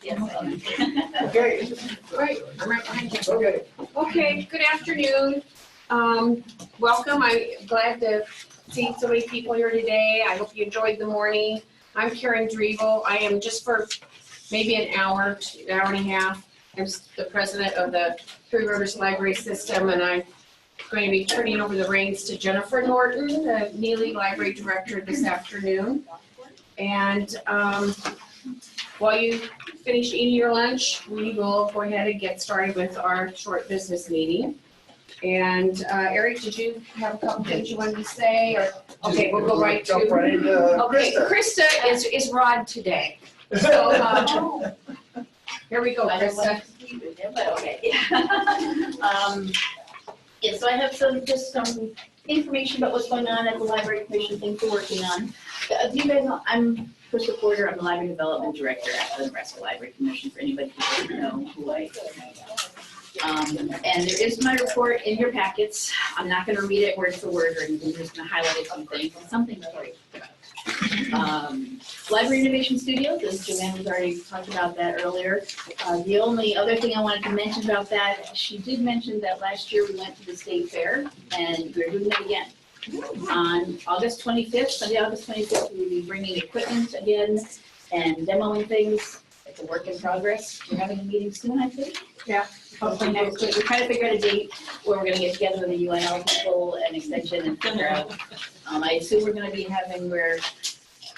Yes. Okay. Right, I'm right behind you. Okay. Okay, good afternoon. Welcome. I'm glad to see so many people here today. I hope you enjoyed the morning. I'm Karen Drevel. I am just for maybe an hour and a half. I'm the president of the Three Rivers Library System, and I'm going to be turning over the reins to Jennifer Norton, the Neely Library Director, this afternoon. And while you finish eating your lunch, we will go ahead and get started with our short business meeting. And Eric, did you have a couple things you wanted to say? Or okay, we'll go right to. Jump right into Okay, Krista is Rod today. So here we go, Krista. But okay. Yeah, so I have just some information about what's going on at the Library Commission, things we're working on. You guys know, I'm Krista Porter, I'm the Library Development Director at the Nebraska Library Commission, for anybody who doesn't know who I am. And there is my report in your packets. I'm not going to read it word for word or anything, I'm just going to highlight a few things, and some things I've already talked about. Library Innovation Studios, as Joanne has already talked about that earlier. The only other thing I wanted to mention about that, she did mention that last year we went to the state fair, and we're doing that again. On August 25th, Sunday, August 25th, we'll be bringing equipment again and demoing things. It's a work in progress. We're having a meeting soon, I think. Yeah. Hopefully next week. We're trying to figure out a date where we're going to get together with the UIL people and extension and figure out. I assume we're going to be having where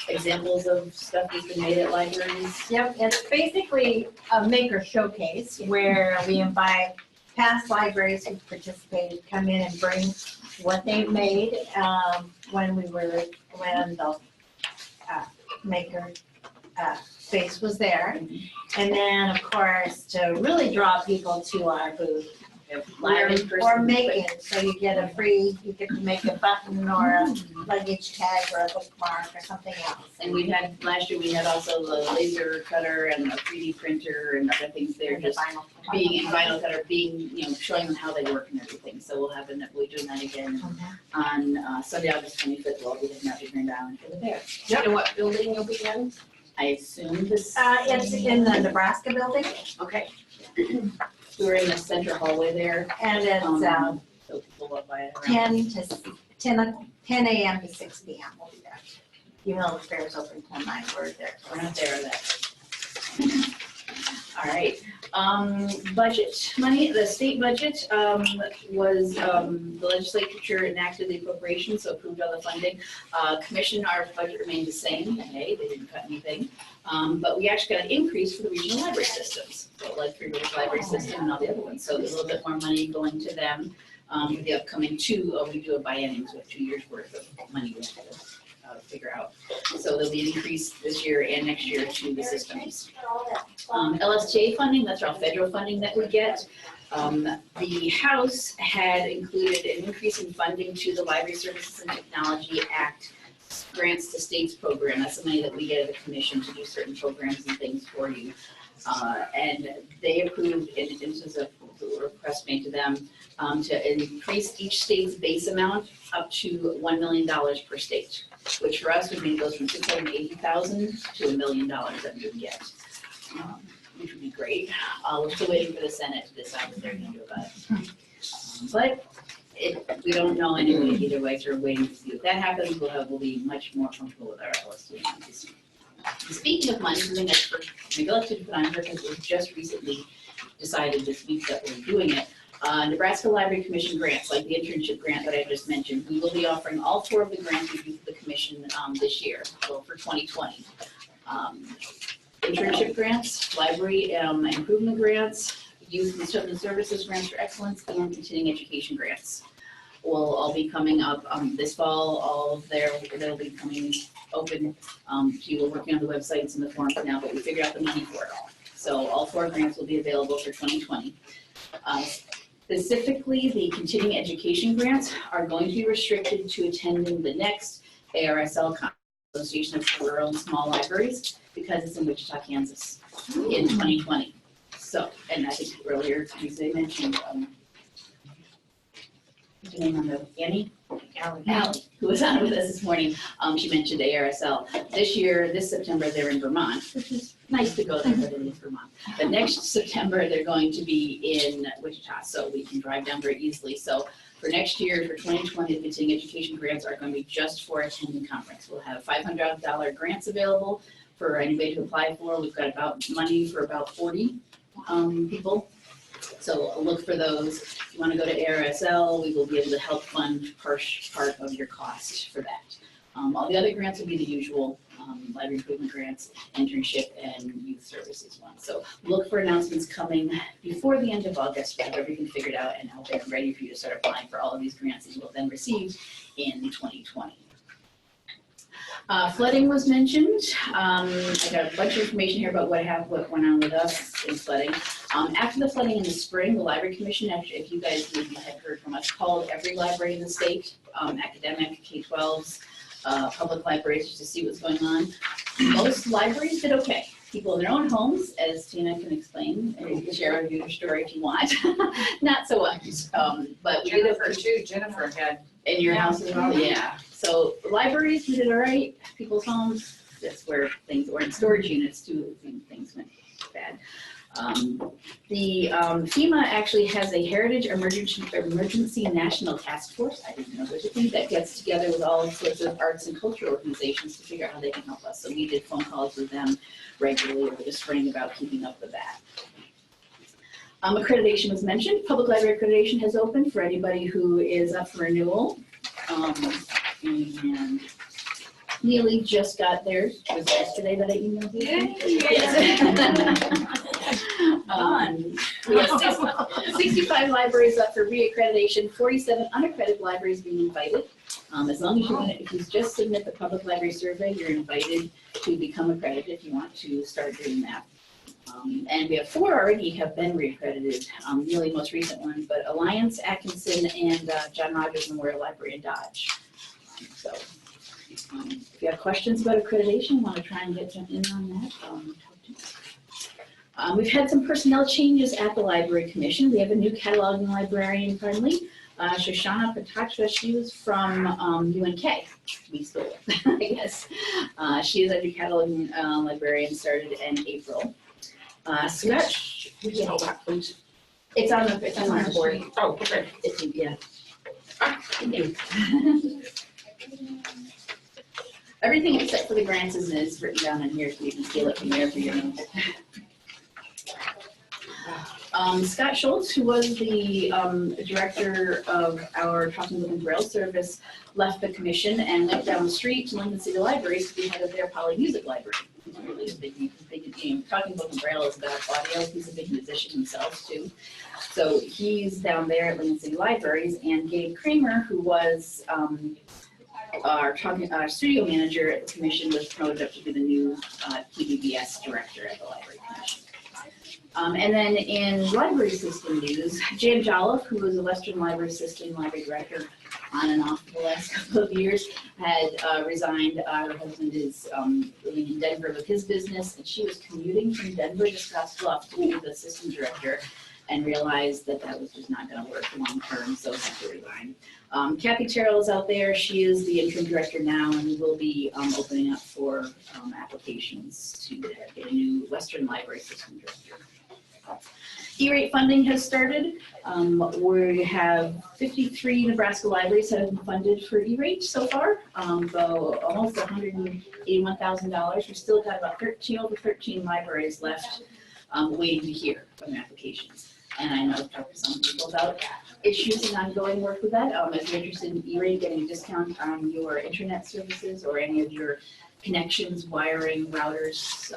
examples of stuff that's been made at libraries. Yep, it's basically a maker showcase where we invite past libraries who participated come in and bring what they've made when the maker space was there. And then, of course, to really draw people to our booth, or making, so you get to make a button or a luggage tag or a bookmark or something else. And last year we had also the laser cutter and the 3D printer and other things there, just being in vinyl cutter, showing them how they work and everything. So we'll be doing that again on Sunday, August 25th. We'll be heading out to Grand Island for the fair. Do you know what building you'll be in? I assume this. It's in the Nebraska building, Okay. We were in the center hallway there. and it's So people walk by it around. 10 a.m. to 6 p.m. We'll be there. Even though the fair's open till 9, we're there. We're not there yet. All right. Budget money, the state budget was, the legislature enacted the appropriation, so approved all the funding. Commission, our budget remained the same. Hey, they didn't cut anything. But we actually got an increase for the regional library systems. So like Three Rivers Library System and all the other ones. So there's a little bit more money going to them. For the upcoming we do a biennium, so 2 years worth of money we have to figure out. So there'll be an increase this year and next year to the systems. LSTA funding, that's our federal funding that we get. The House had included an increase in funding to the Library Services and Technology Act grants to states program. That's the money that we get at the commission to do certain programs and things for you. And they approved, in instances of the request made to them, to increase each state's base amount up to $1 million per state, which for us would mean it goes from $680,000 to $1 million that we would get, which would be great. We're still waiting for the Senate to decide what they're going to do about it. But we don't know anyway either way, so we're waiting to see. If that happens, we'll be much more comfortable with our LSD monies. Speaking of money, something that's neglected to put on here because it was just recently decided this week that we're doing it. Nebraska Library Commission grants, like the internship grant that I just mentioned, we will be offering all 4 of the grants we do for the commission this year, so for 2020. Internship grants, library improvement grants, youth and student services grants for excellence, and continuing education grants will all be coming up this fall. They'll be coming open to you. We're working on the websites and the forms now, but we figured out the money for it all. So all 4 grants will be available for 2020. Specifically, the continuing education grants are going to be restricted to attending the next ARSL conference, Association of Rural and Small Libraries, because it's in Wichita, Kansas in 2020. So, and I think earlier Tuesday mentioned, what's her name on the, Annie? Allie, who was on with us this morning, she mentioned ARSL. This year, this September, they're in Vermont, which is nice to go there, but it is Vermont. But next September, they're going to be in Wichita, so we can drive down very easily. So for next year, for 2020, the continuing education grants are going to be just for attending conference. We'll have $500 grants available for anybody to apply for. We've got about money for about 40 people. So look for those. If you want to go to ARSL, we will be able to help fund part of your cost for that. All the other grants will be the usual library improvement grants, internship, and youth services ones. So look for announcements coming before the end of August. We'll have everything figured out and I'll be ready for you to start applying for all of these grants that you will then receive in 2020. Flooding was mentioned. I got a bunch of information here about what went on with us in flooding. After the flooding in the spring, the Library Commission, if you guys maybe had heard from us, called every library in the state, academic, K-12s, public libraries, just to see what's going on. Most libraries did okay. People in their own homes, as Tina can explain, and you can share your story if you want. Not so much, but we did Jennifer too, Jennifer had. in your house as well, yeah. So libraries, we did all right. People's homes, that's where things, or in storage units too, things went bad. The FEMA actually has a Heritage Emergency National Task Force. I didn't know there's a thing that gets together with all sorts of arts and cultural organizations to figure out how they can help us. So we did phone calls with them regularly over the spring about keeping up with that. Accreditation was mentioned. Public library accreditation has opened for anybody who is up for renewal. And Neely just got theirs. It was yesterday that I emailed you. Yes. We have 65 libraries up for reaccreditation, 47 unaccredited libraries being invited. As long as if you just submit the public library survey, you're invited to become accredited if you want to start doing that. And we have 4 already have been reaccredited, really most recent one, but Alliance, Atkinson, and John Rogers Memorial Library in Dodge. So if you have questions about accreditation, want to try and get in on that, talk to me. We've had some personnel changes at the Library Commission. We have a new cataloging librarian finally, Shoshana Patachva. She was from UNK. We stole it, I guess. She is a new cataloging librarian, started in April. Scott, Please. it's on our board. Oh, okay. Yeah. Everything except for the grants is written down in here, so you can steal it from there for your own. Scott Schultz, who was the director of our Talking Book and Braille service, left the commission and went down the street to London City Libraries to be head of their Poly Music Library. He's really a big game. Talking Book and Braille is about audio. He's a big musician himself too. So he's down there at London City Libraries, and Gabe Kramer, who was our studio manager at the commission, was promoted up to be the new PBBS director at the Library Commission. And then in library system news, Jan Jolliffe, who was a Western Library System library director on and off for the last couple of years, had resigned. Her husband is living in Denver with his business, and she was commuting from Denver to Scottsbluff to be the system director, and realized that that was just not going to work long term, so had to resign. Kathy Trls out there. She is the interim director now, and we will be opening up for applications to get a new Western Library System director. E-rate funding has started. We have 53 Nebraska libraries that have been funded for E-rate so far, so almost $181,000. We've still got about over 13 libraries left waiting to hear from applications. And I know I've talked to some people about issues and ongoing work with that. If you're interested in E-rate, getting a discount on your internet services or any of your connections, wiring, routers,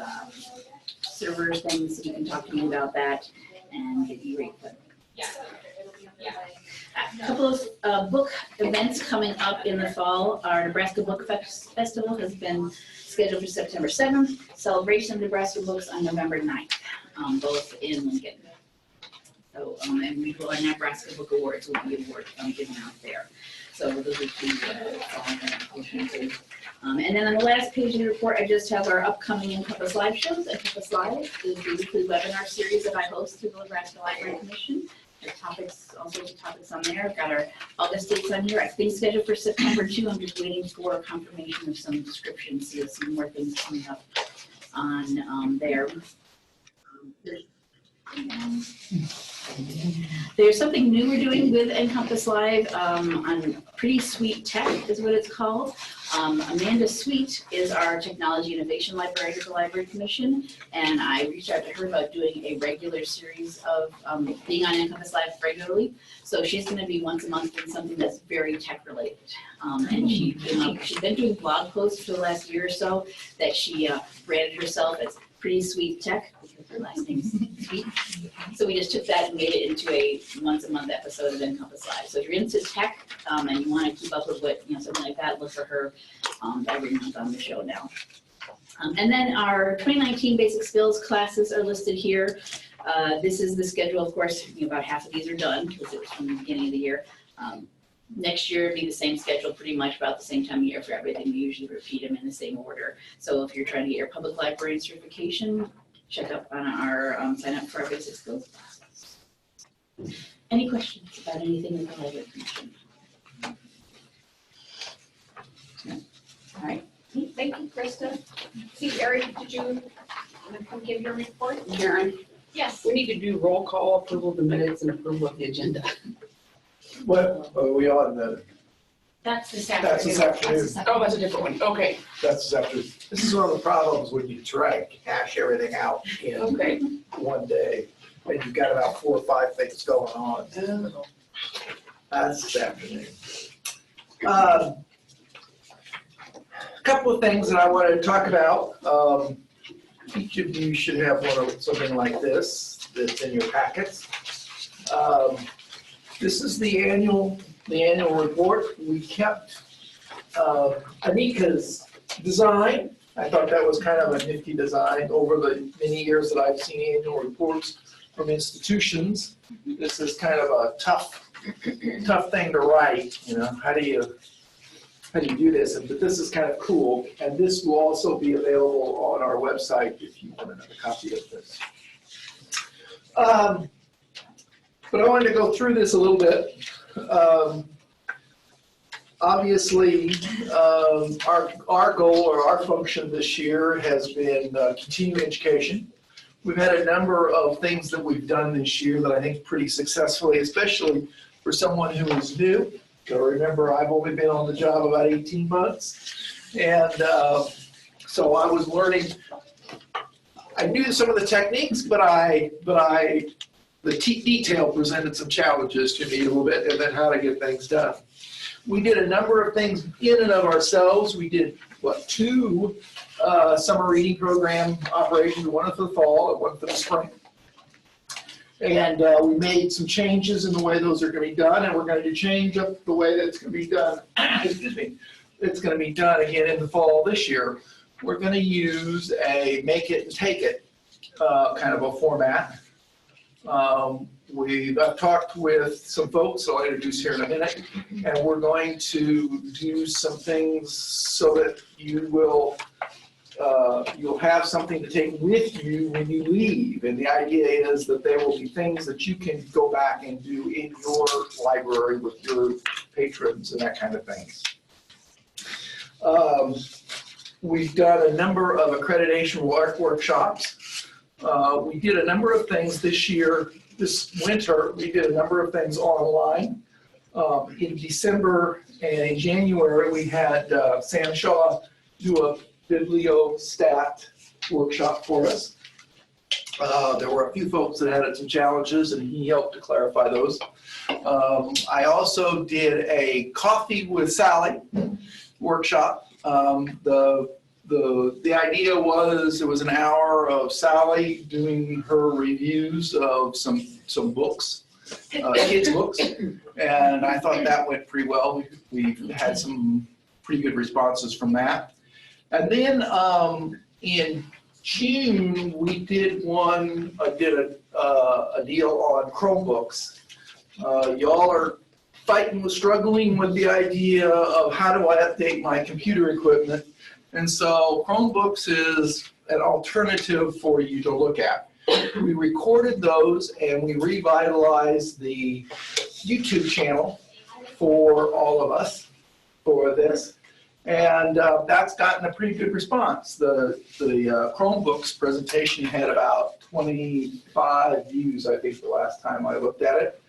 servers, things, you can talk to me about that and the E-rate funding. A couple of book events coming up in the fall. Our Nebraska Book Festival has been scheduled for September 7th, Celebration of Nebraska Books on November 9th, both in Lincoln. So, and we will, our Nebraska Book Awards will be given out there. So those are 2 and then on the last page of the report, I just have our upcoming Encompass Live shows. Encompass Live is the weekly webinar series that I host through the Nebraska Library Commission. There's topics, all sorts of topics on there. I've got our August dates on here. I think scheduled for September 2. I'm just waiting for confirmation of some descriptions. So you'll see more things coming up on there. There's something new we're doing with Encompass Live on Pretty Sweet Tech is what it's called. Amanda Sweet is our Technology Innovation Librarian at the Library Commission, and I reached out to her about doing a regular series of being on Encompass Live regularly. So she's going to be once a month doing something that's very tech related. And she's been doing blog posts for the last year or so that she branded herself as Pretty Sweet Tech, because her last name's Sweet. So we just took that and made it into a once a month episode of Encompass Live. So if you're into tech and you want to keep up with what, something like that, look for her every month on the show now. And then our 2019 basic skills classes are listed here. This is the schedule, of course, about half of these are done because it was from the beginning of the year. Next year, it'll be the same schedule, pretty much about the same time of year for everything. We usually repeat them in the same order. So if you're trying to get your public librarian certification, check up on our, sign up for our basic skills classes. Any questions about anything in the Library Commission? No? All right. Thank you, Krista. See, Eric, did you want to come give your report? Karen, Yes. we need to do roll call, approval of the minutes, and approval of the agenda. What, are we on the, That's this that's this afternoon, Oh, that's a different one, okay, that's this afternoon. This is one of the problems when you try to cash everything out in okay. one day, and you've got about 4 or 5 things going on. That's this afternoon. Couple of things that I wanted to talk about. Each of you should have something like this that's in your packets. This is the annual report. We kept Anika's design. I thought that was kind of a nifty design over the many years that I've seen annual reports from institutions. This is kind of a tough thing to write, how do you do this? But this is kind of cool, and this will also be available on our website if you want another copy of this. But I wanted to go through this a little bit. Obviously, our goal or our function this year has been continuing education. We've had a number of things that we've done this year that I think pretty successfully, especially for someone who is new. So remember, I've only been on the job about 18 months. And so I was learning, I knew some of the techniques, but the detail presented some challenges to me a little bit, and then how to get things done. We did a number of things in and of ourselves. We did, 2 summer reading program operations, one for the fall and one for the spring. And we made some changes in the way those are going to be done, and we're going to change up the way that it's going to be done. Excuse me. It's going to be done again in the fall this year. We're going to use a make it and take it kind of a format. I've talked with some folks I'll introduce here in a minute, and we're going to do some things so that you'll have something to take with you when you leave. And the idea is that there will be things that you can go back and do in your library with your patrons and that kind of things. We've done a number of accreditation workshops. We did a number of things this year. This winter, we did a number of things online. In December and in January, we had Sam Shaw do a bibliostat workshop for us. There were a few folks that had some challenges, and he helped to clarify those. I also did a Coffee with Sally workshop. The idea was it was an hour of Sally doing her reviews of some books, kids' books, and I thought that went pretty well. We had some pretty good responses from that. And then in June we did a deal on Chromebooks. Y'all are struggling with the idea of how do I update my computer equipment. And so Chromebooks is an alternative for you to look at. We recorded those and we revitalized the YouTube channel for all of us for this. And that's gotten a pretty good response. The Chromebooks presentation had about 25 views, I think, the last time I looked at it,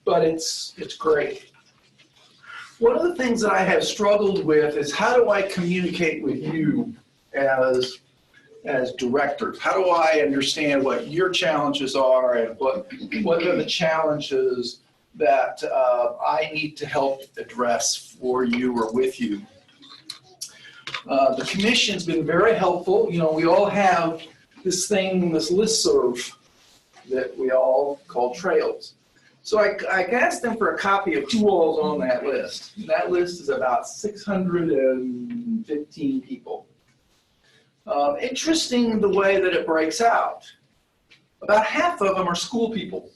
but it's great. One of the things that I have struggled with is how do I communicate with you as directors? How do I understand what your challenges are and what are the challenges that I need to help address for you or with you? The commission's been very helpful. You know, we all have this thing, this listserv that we all call Trls. So I asked them for a copy of who all's on that list. And that list is about 615 people. Interesting the way that it breaks out. About half of them are school people.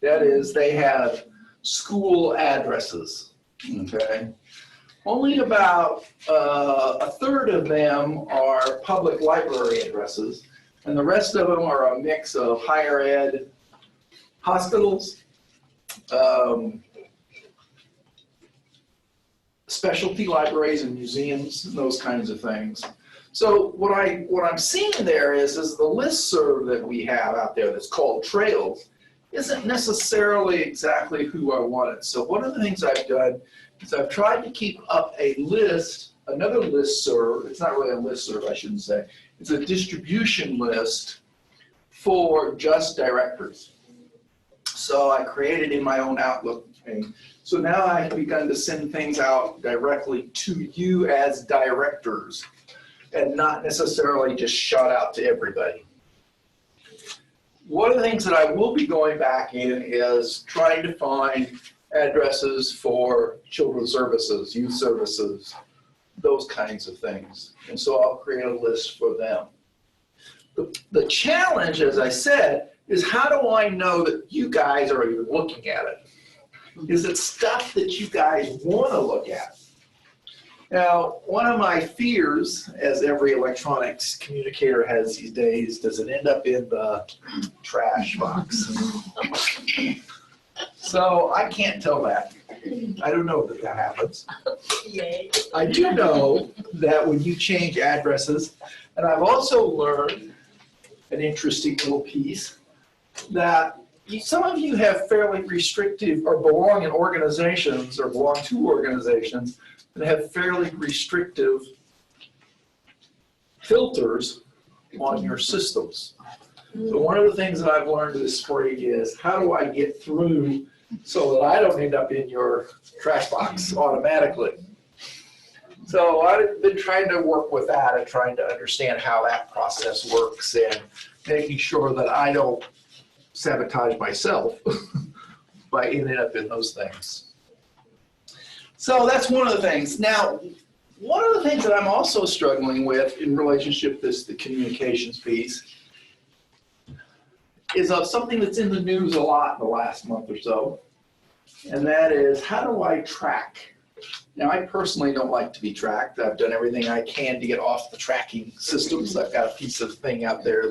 That is, they have school addresses, okay? Only about a third of them are public library addresses, and the rest of them are a mix of higher ed, hospitals, specialty libraries and museums, and those kinds of things. So what I'm seeing there is the listserv that we have out there that's called Trls isn't necessarily exactly who I wanted. So one of the things I've done is I've tried to keep up a list, another listserv. It's not really a listserv, I shouldn't say. It's a distribution list for just directors. So I created in my own Outlook thing. So now I've begun to send things out directly to you as directors and not necessarily just shot out to everybody. One of the things that I will be going back in is trying to find addresses for children's services, youth services, those kinds of things. And so I'll create a list for them. The challenge, as I said, is how do I know that you guys are even looking at it? Is it stuff that you guys want to look at? Now, one of my fears, as every electronics communicator has these days, does it end up in the trash box? So I can't tell that. I don't know that that happens. Yay. I do know that when you change addresses, and I've also learned an interesting little piece, that some of you have fairly restrictive or belong in organizations or belong to organizations that have fairly restrictive filters on your systems. So one of the things that I've learned this spring is how do I get through so that I don't end up in your trash box automatically. So I've been trying to work with that and trying to understand how that process works and making sure that I don't sabotage myself by ending up in those things. So that's one of the things. Now, one of the things that I'm also struggling with in relationship to the communications piece is of something that's in the news a lot in the last month or so, and that is how do I track? Now, I personally don't like to be tracked. I've done everything I can to get off the tracking systems. I've got a piece of thing out there,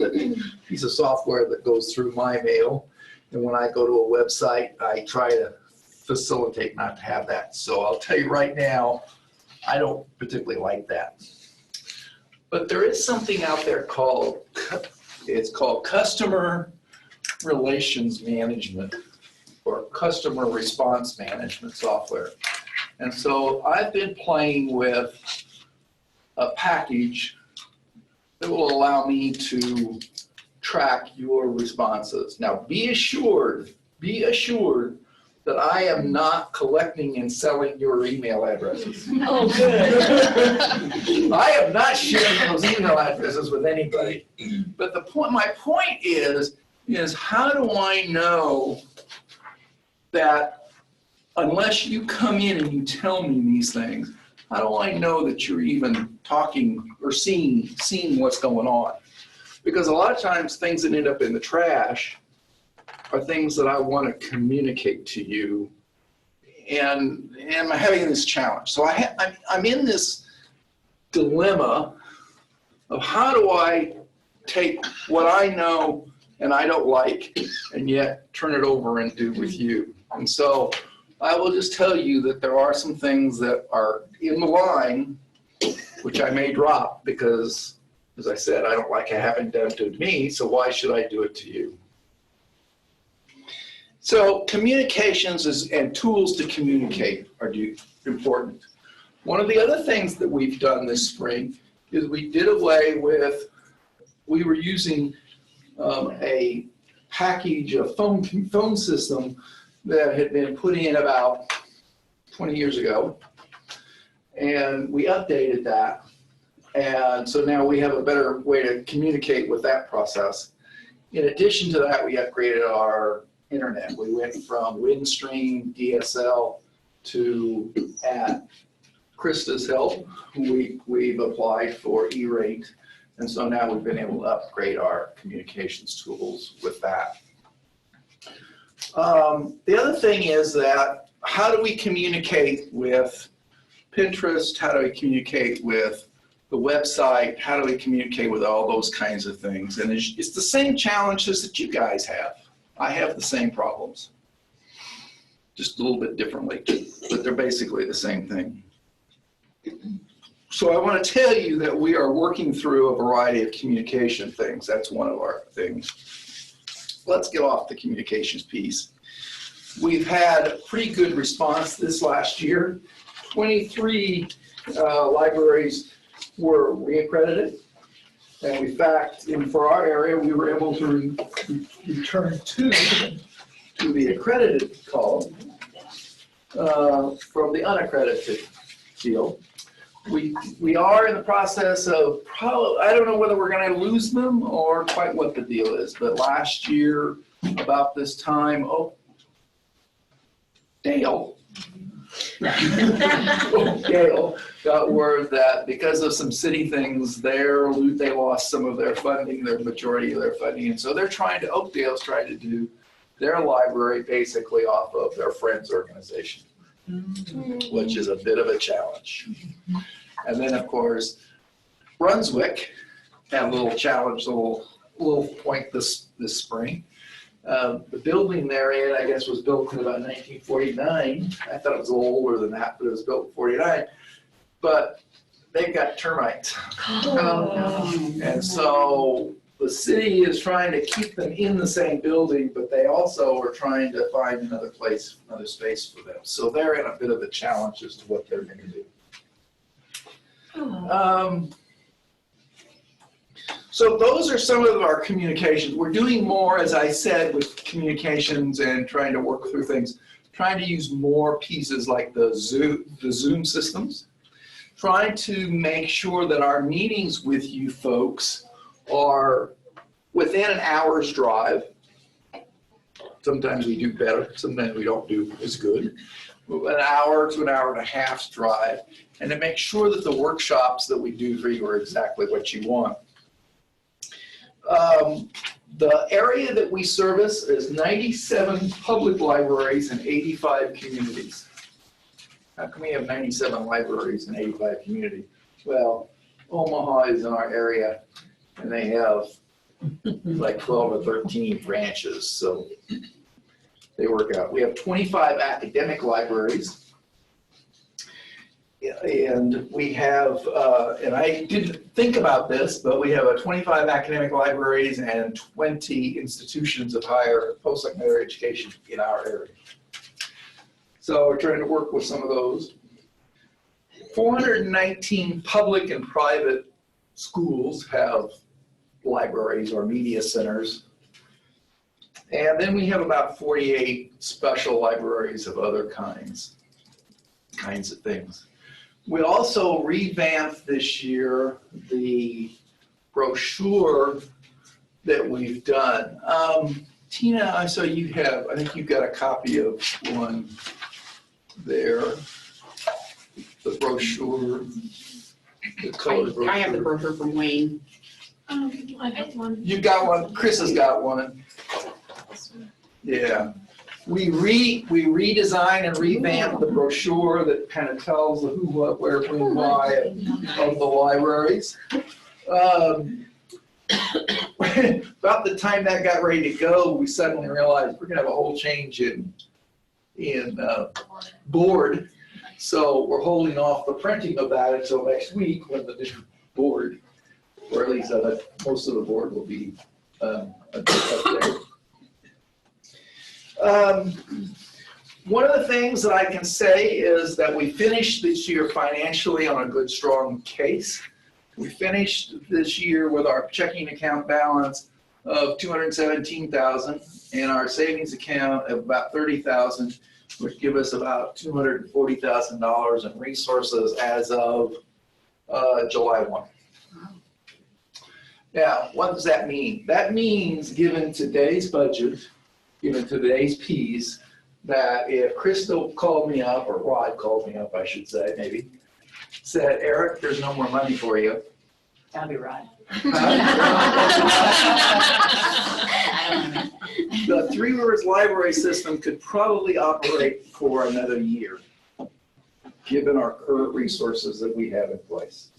piece of software that goes through my mail, and when I go to a website, I try to facilitate not to have that. So I'll tell you right now, I don't particularly like that. But there is something out there called, it's called Customer Relations Management or Customer Response Management software. And so I've been playing with a package that will allow me to track your responses. Now be assured that I am not collecting and selling your email addresses. Oh, good. I am not sharing those email addresses with anybody. But my point is how do I know that unless you come in and you tell me these things, how do I know that you're even talking or seeing what's going on? Because a lot of times things that end up in the trash are things that I want to communicate to you, and I'm having this challenge. So I'm in this dilemma of how do I take what I know and I don't like and yet turn it over and do with you. And so I will just tell you that there are some things that are in the line, which I may drop because, as I said, I don't like it having done to me, so why should I do it to you? So communications and tools to communicate are important. One of the other things that we've done this spring is we did away with, we were using a package, a phone system that had been put in about 20 years ago. And we updated that. And so now we have a better way to communicate with that process. In addition to that, we upgraded our internet. We went from Windstream, DSL to, at Krista's help, we've applied for E-rate. And so now we've been able to upgrade our communications tools with that. The other thing is that how do we communicate with Pinterest? How do we communicate with the website? How do we communicate with all those kinds of things? And it's the same challenges that you guys have. I have the same problems, just a little bit differently, but they're basically the same thing. So I want to tell you that we are working through a variety of communication things. That's one of our things. Let's get off the communications piece. We've had a pretty good response this last year. 23 libraries were reaccredited. And in fact, for our area, we were able to return two to the accredited column from the unaccredited field. We are in the process of I don't know whether we're going to lose them or quite what the deal is, but last year about this time, Dale got word that because of some city things there, they lost some of their funding, their majority of their funding, and so Oakdale's trying to do their library basically off of their Friends organization, which is a bit of a challenge. And then, of course, Brunswick had a little challenge, a little point this spring. The building they're in, I guess, was built in about 1949. I thought it was a little older than that, but it was built in 49. But they've got termites. And so the city is trying to keep them in the same building, but they also are trying to find another place, another space for them. So they're in a bit of a challenge as to what they're going to do. So those are some of our communications. We're doing more, as I said, with communications and trying to work through things, trying to use more pieces like the Zoom systems, trying to make sure that our meetings with you folks are within an hour's drive. Sometimes we do better, sometimes we don't do as good. An hour to an hour and a half's drive, and to make sure that the workshops that we do for you are exactly what you want. The area that we service is 97 public libraries and 85 communities. How can we have 97 libraries and 85 communities? Well, Omaha is in our area, and they have like 12 or 13 branches, so they work out. We have 25 academic libraries. And we have, and I didn't think about this, but we have 25 academic libraries and 20 institutions of higher post-secondary education in our area. So we're trying to work with some of those. 419 public and private schools have libraries or media centers. And then we have about 48 special libraries of other kinds of things. We also revamped this year the brochure that we've done. Tina, I saw you have, I think you've got a copy of one there. The brochure, the colored brochure. I have the brochure from Wayne. I have one. You've got one, Chris has got one. Yeah. We redesigned and revamped the brochure that kind of tells the who, what, where, when, why of the libraries. About the time that got ready to go, we suddenly realized we're going to have a whole change in in board. So we're holding off the printing of that until next week when the new board, or at least most of the board will be up there. One of the things that I can say is that we finished this year financially on a good, strong case. We finished this year with our checking account balance of $217,000 and our savings account of about $30,000, which give us about $240,000 in resources as of July 1. Now, what does that mean? That means, given today's budget, given today's piece, that if Crystal called me up, or Rod called me up, I should say, maybe, said, Eric, there's no more money for you. That'll be right. The Three Rivers Library System could probably operate for another year, given our current resources that we have in place.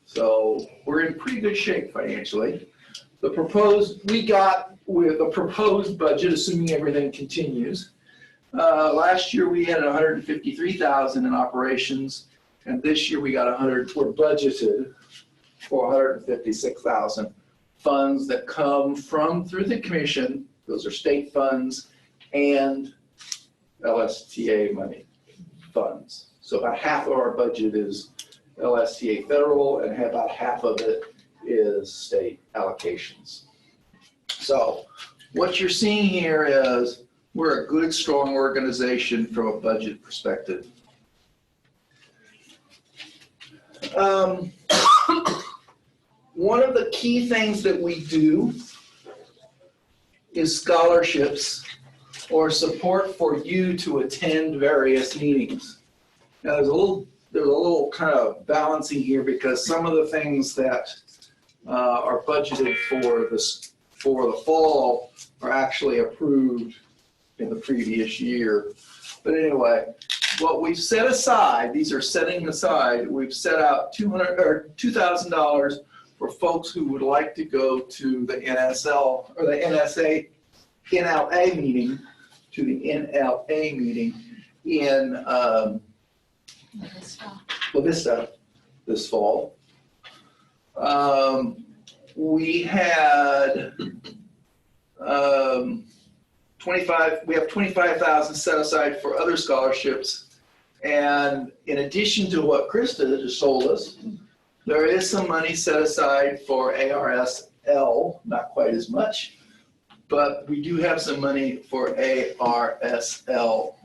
So we're in pretty good shape financially. We got with a proposed budget, assuming everything continues. Last year we had $153,000 in operations, and this year we got we're budgeted for $156,000 funds that come through the commission. Those are state funds and LSTA money funds. So about half of our budget is LSTA federal, and about half of it is state allocations. So what you're seeing here is we're a good, strong organization from a budget perspective. One of the key things that we do is scholarships or support for you to attend various meetings. Now there's a little kind of balancing here, because some of the things that are budgeted for the fall are actually approved in the previous year. But anyway, what we've set aside, these are setting aside, we've set out $2,000 for folks who would like to go to the NSL or the NLA meeting, in La Vista this fall. We had we have $25,000 set aside for other scholarships, and in addition to what Krista just told us, there is some money set aside for ARSL, not quite as much, but we do have some money for ARSL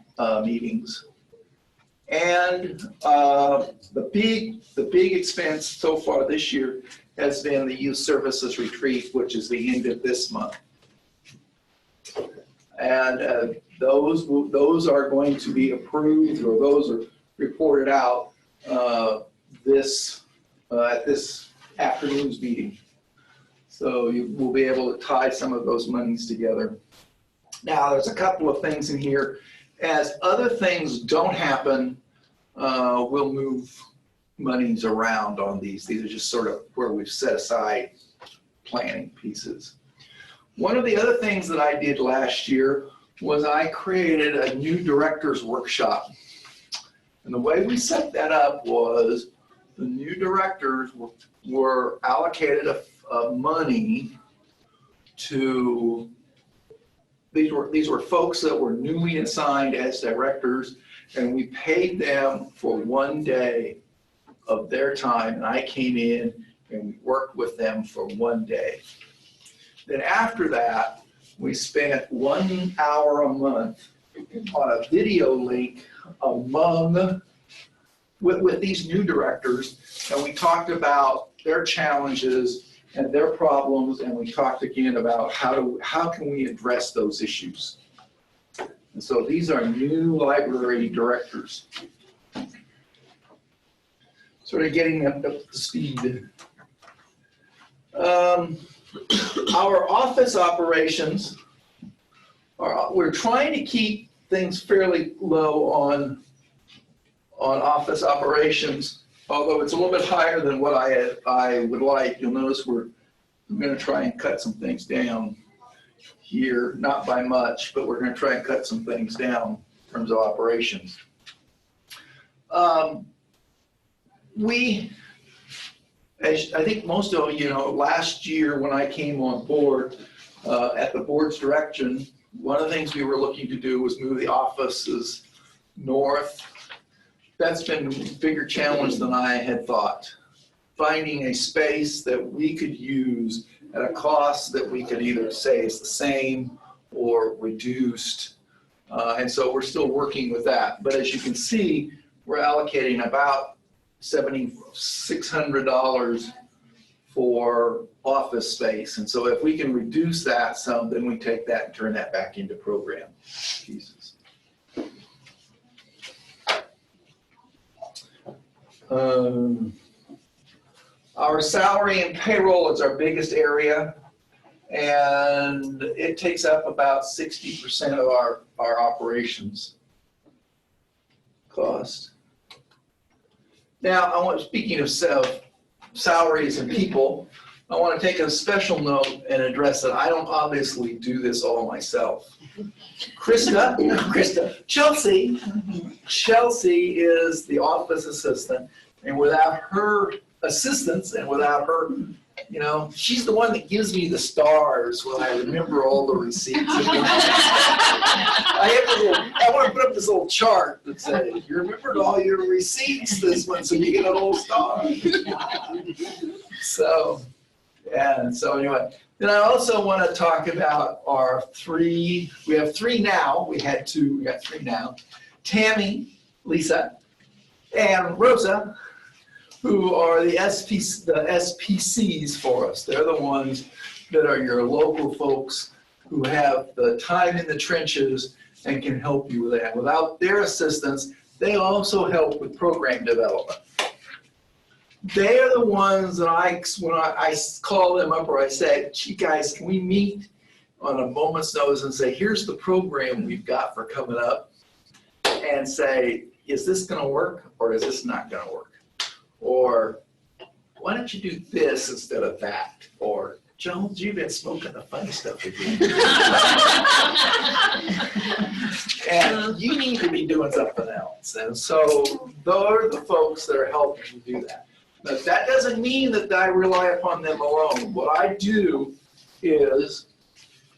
meetings. And the big expense so far this year has been the Youth Services Retreat, which is the end of this month. And those are going to be approved, or those are reported out at this afternoon's meeting. So you will be able to tie some of those monies together. Now, there's a couple of things in here. As other things don't happen, we'll move monies around on these. These are just sort of where we've set aside planning pieces. One of the other things that I did last year was I created a new directors workshop. And the way we set that up was the new directors were allocated a money to, these were folks that were newly assigned as directors, and we paid them for 1 day of their time, and I came in and we worked with them for 1 day. Then after that, we spent 1 hour a month on a video link with these new directors, and we talked about their challenges and their problems, and we talked again about how can we address those issues. And so these are new library directors. Sort of getting them up to speed. Our office operations, we're trying to keep things fairly low on office operations, although it's a little bit higher than what I would like. You'll notice I'm going to try and cut some things down. here, not by much, but we're gonna try and cut some things down in terms of operations. As I think most of you know, last year when I came on board, at the board's direction, one of the things we were looking to do was move the offices north. That's been a bigger challenge than I had thought. Finding a space that we could use at a cost that we could either say is the same or reduced. And so we're still working with that. But as you can see, we're allocating about $7,600 for office space. And so if we can reduce that some, then we take that and turn that back into program pieces. Our salary and payroll is our biggest area, and it takes up about 60% of our operations cost. Now, speaking of salaries and people, I want to take a special note and address that I don't obviously do this all myself. Chelsea is the office assistant, and without her assistance and without her, you know, she's the one that gives me the stars when I remember all the receipts. I want to put up this little chart that says, you remembered all your receipts this month, so you get a little star. So, yeah, so anyway. Then I also want to talk about our we have three now, we had two, we got three now. Tammy, Lisa, and Rosa, who are the SPCs for us. They're the ones that are your local folks who have the time in the trenches and can help you with that. Without their assistance, they also help with program development. They are the ones that when I call them up or I say, gee guys, can we meet on a moment's notice and say, here's the program we've got for coming up, and say, is this gonna work or is this not gonna work? Or why don't you do this instead of that? Or Jones, you've been smoking the funny stuff again. And you need to be doing something else. And so those are the folks that are helping you do that. But that doesn't mean that I rely upon them alone. What I do is,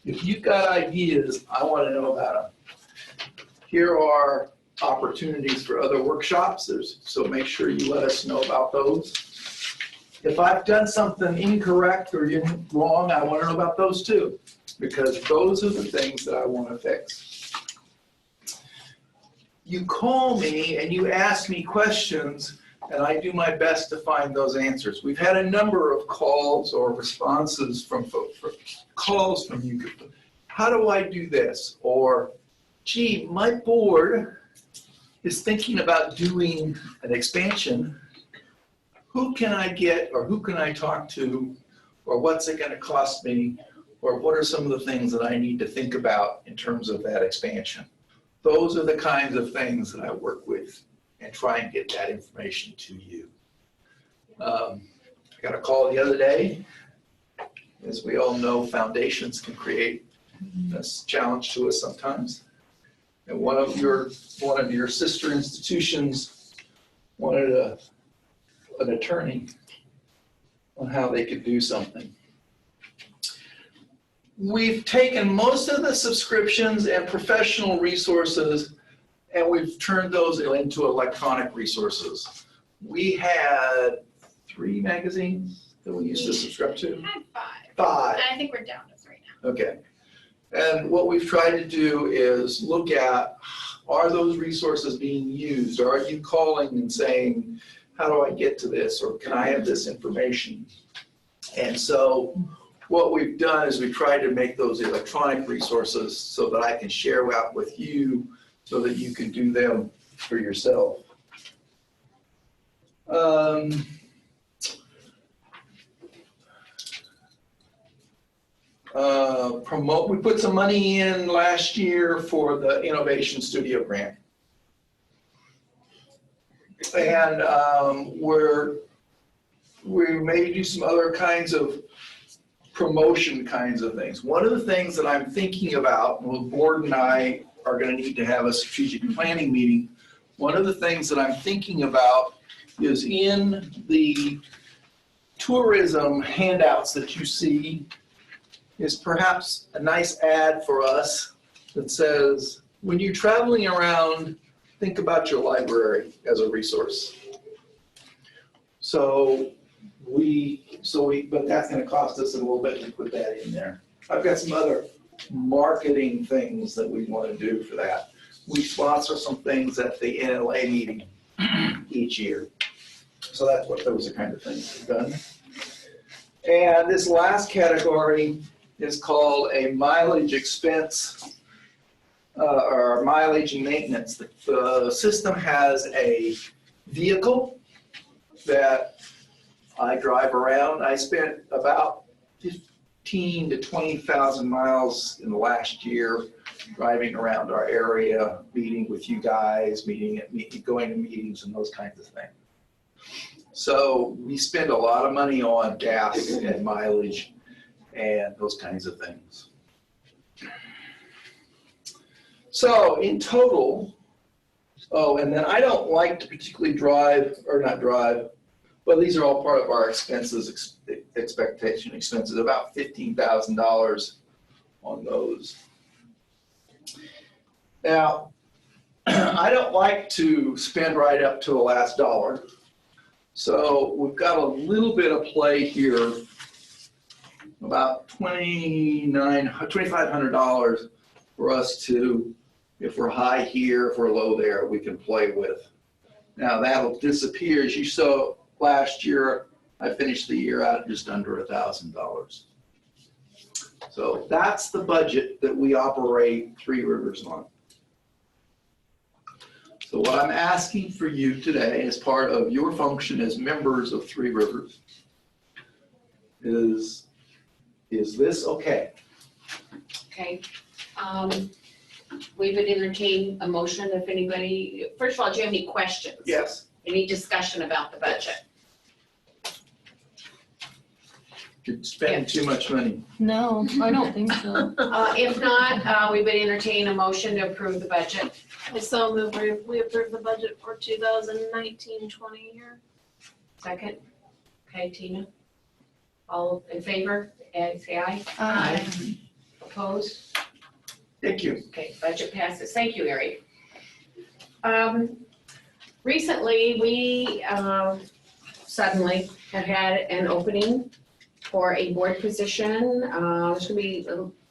if you've got ideas, I want to know about them. Here are opportunities for other workshops, so make sure you let us know about those. If I've done something incorrect or wrong, I want to know about those too, because those are the things that I want to fix. You call me and you ask me questions, and I do my best to find those answers. We've had a number of calls or responses from calls from you. How do I do this? Or, gee, my board is thinking about doing an expansion. Who can I get, or who can I talk to, or what's it gonna cost me, or what are some of the things that I need to think about in terms of that expansion? Those are the kinds of things that I work with and try and get that information to you. I got a call the other day. As we all know, foundations can create this challenge to us sometimes. And one of your sister institutions wanted an attorney on how they could do something. We've taken most of the subscriptions and professional resources and we've turned those into electronic resources. We had 3 magazines that we used to subscribe to. We had 5. 5. And I think we're down to 3 now. Okay. And what we've tried to do is look at, are those resources being used? Are you calling and saying, how do I get to this? Or can I have this information? And so what we've done is we tried to make those electronic resources so that I can share out with you so that you can do them for yourself. We put some money in last year for the Innovation Studio grant. And we may do some other kinds of promotion kinds of things. One of the things that I'm thinking about, well, the board and I are gonna need to have a strategic planning meeting. One of the things that I'm thinking about is in the tourism handouts that you see is perhaps a nice ad for us that says, when you're traveling around, think about your library as a resource. But that's gonna cost us a little bit to put that in there. I've got some other marketing things that we wanna do for that. We sponsor some things at the NLA meeting each year. So that's what those are kind of things we've done. And this last category is called a mileage expense or mileage and maintenance. The system has a vehicle that I drive around. I spent about 15 to 20,000 miles in the last year driving around our area, meeting with you guys, going to meetings and those kinds of things. So we spend a lot of money on gas and mileage and those kinds of things. So in total, and then I don't like to particularly but these are all part of our expenses, expectation expenses, about $15,000 on those. Now, I don't like to spend right up to the last dollar. So we've got a little bit of play here, about $2,500 for us to, if we're high here, if we're low there, we can play with. Now that'll disappear. As you saw last year, I finished the year out just under $1,000. So that's the budget that we operate Three Rivers on. So what I'm asking for you today as part of your function as members of Three Rivers is this okay? Okay. We would entertain a motion if anybody, first of all, do you have any questions? Yes. Any discussion about the budget? You're spending too much money. No, I don't think so. If not, we would entertain a motion to approve the budget. I so move we approve the budget for 2019-20 year. Second? Okay, Tina? All in favor, say aye. Aye. Opposed? Thank you. Okay, budget passes. Thank you, Eric. Recently, we suddenly have had an opening for a board position. There's gonna be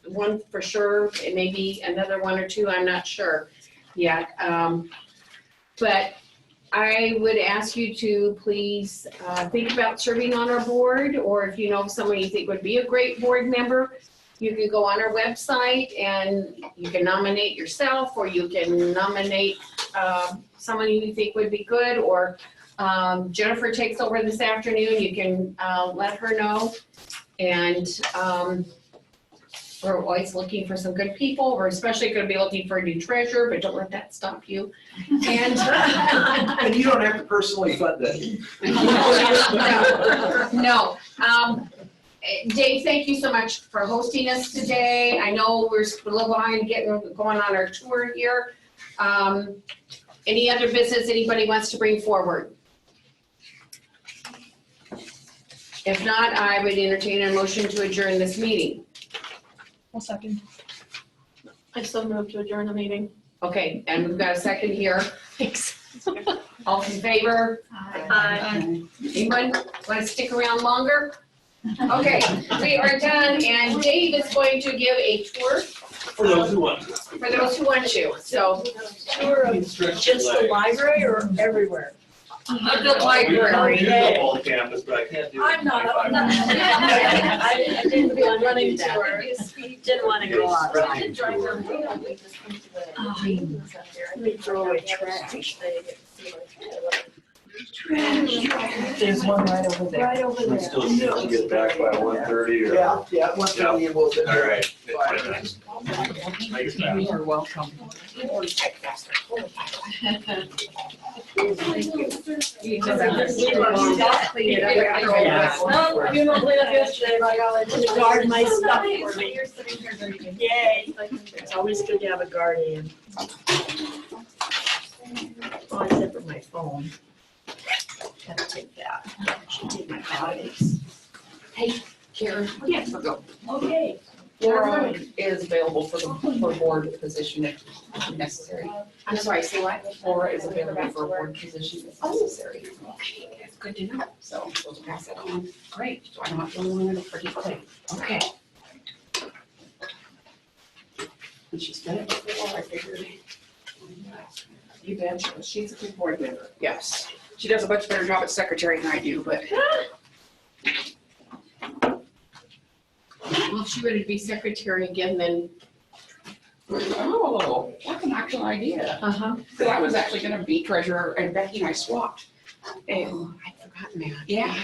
one for sure, it may be another one or two, I'm not sure yet. But I would ask you to please think about serving on our board, or if you know of someone you think would be a great board member, you can go on our website and you can nominate yourself, or you can nominate someone you think would be good, or Jennifer takes over this afternoon, you can let her know. And we're always looking for some good people. We're especially going to be looking for a new treasurer, but don't let that stop you. And And you don't have to personally fund that. no. Dave, thank you so much for hosting us today. I know we're a little behind going on our tour here. Any other business anybody wants to bring forward? If not, I would entertain a motion to adjourn this meeting. I'll second. I so move to adjourn the meeting. Okay, and we've got a second here. Thanks. All in favor? Aye. Anyone want to stick around longer? Okay, we are done, and Dave is going to give a tour For those who want. for those who want to. So, Tour of just the library or everywhere? the library. Use the whole campus, but I can't do. I'm not. I didn't go running tour. Didn't want to go outside. Let me throw away trash. There's one right over there. Right over We there. still need to get back by 1:30 or? Yeah, 1:30 and we'll. All right. It's fine. Make it fast. You are welcome. You Well, you know, clean up yesterday, but I gotta guard my stuff for me. Yay. It's always good to have a guardian. Oh, except for my phone. Gotta take that. I should take my colleagues. Karen, yes, we'll go. Okay. Laura is available for the board position if necessary. I'm sorry, say what? Laura is available for a board position if necessary. Okay, that's good to know. So we'll pass it on. Great. So I'm not the only one to participate. Okay. And she's done it before, I figured. You bet. She's a good board member. Yes. She does a much better job as secretary than I do, but Well, if she were to be secretary again, then. oh, that's an actual idea. Uh-huh. Because I was actually gonna be treasurer and Becky and I swapped. And Oh, I'd forgotten that. yeah,